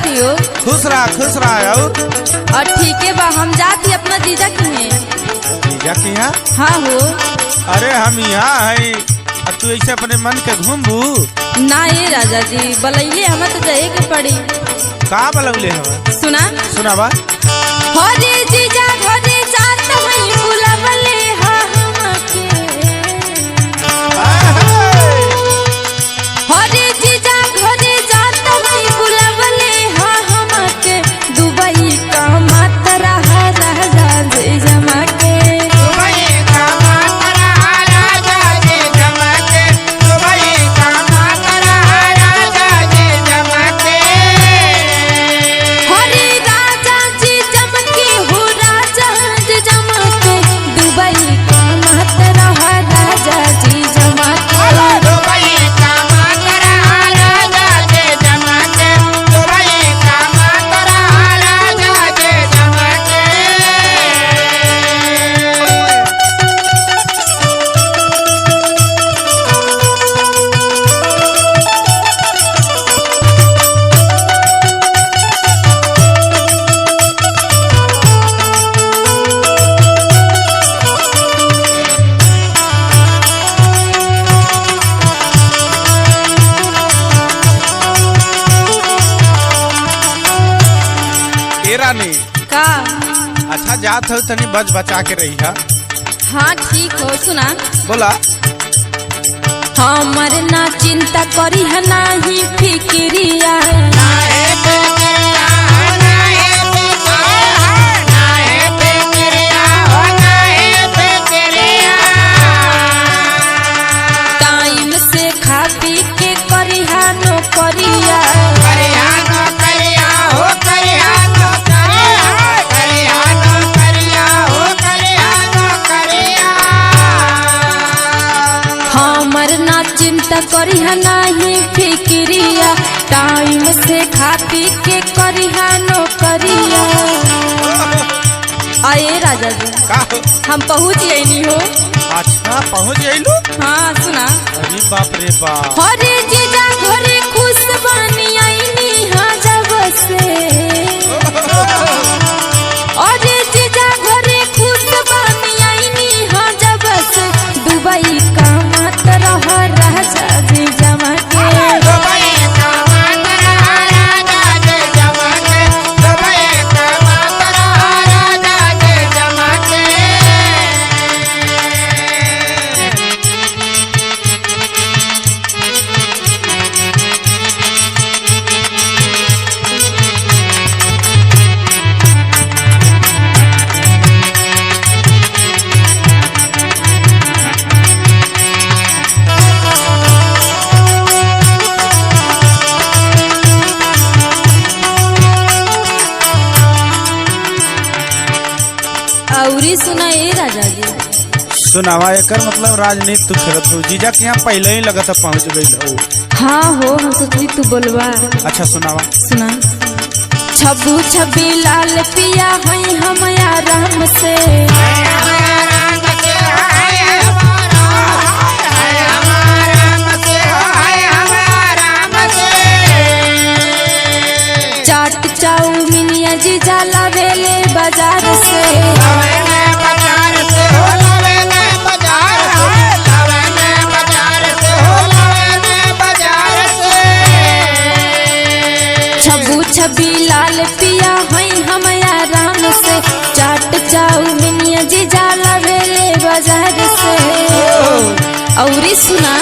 बाटी हो? खुश रहा और ठीक है बा, हम जाती अपना जीजा की है। जीजा की यहाँ? हाँ हो। अरे हम यहाँ है, अब तू ऐसे अपने मन के घूमबू ना ये राजा जी बलैये हमें तो जाए के पड़ी। का बलौले हमें? सुना बा होरे जीजा घरे जात हई बुलावले हा हमके। होरे जीजा घरे जात हई बुलावले हा हमके। दुबई का मातरा राजा जी जमा के। दुबई का मातरा राजा जी जमा के। दुबई का मातरा राजा जी जमा के। होरे राजा जी जमके हो राजा जी जमके। दुबई का मातरा राजा जी जमा के। दुबई का मातरा राजा जी जमा के। दुबई का मातरा राजा जी जमा के। रानी का अच्छा जात हो तनी बच बचा के रही है। हाँ ठीक हो। सुना बोला हमर ना चिंता करी है नाही फिक्रिया। नाहे फिक्रिया हो नाहे फिक्रिया। नाहे फिक्रिया हो नाहे फिक्रिया। टाइम से खा पी के करी है नौकरिया। करिया नौकरिया हो करिया नौकरिया। करिया नौकरिया हो करिया नौकरिया। हमर ना चिंता करी है नाही फिक्रिया। टाइम से खा पी के करी है नौकरिया। आए राजा जी का हो? हम पहुँच गई हो। अच्छा पहुँच गईलू? हाँ सुना अरे बाप रे बाप। होरे जीजा घरे खुश बनी आईनी हाँ जब से। अरे जीजा घरे खुश बनी आईनी हाँ जब से। दुबई का मातरा राजा जी जमा के। दुबई का मातरा राजा जी जमा के। दुबई का मातरा राजा जी जमा के। औरी सुना ए राजा जी सुनावा एकर मतलब राजनीति तू खेलत हो। जीजा के यहाँ पहले ही लगता पहुँच गई हो। हाँ हो हम सोचली तू बोलवा। अच्छा सुनावा। सुना छब्बू छब्बी लाल पिया हई हम आराम से। चाट चाउमीनिया जीजा लावेले बाजार से। छब्बू छब्बी लाल पिया हई हम आराम से। चाट चाउमीनिया जीजा लावेले बाजार से। औरी सुना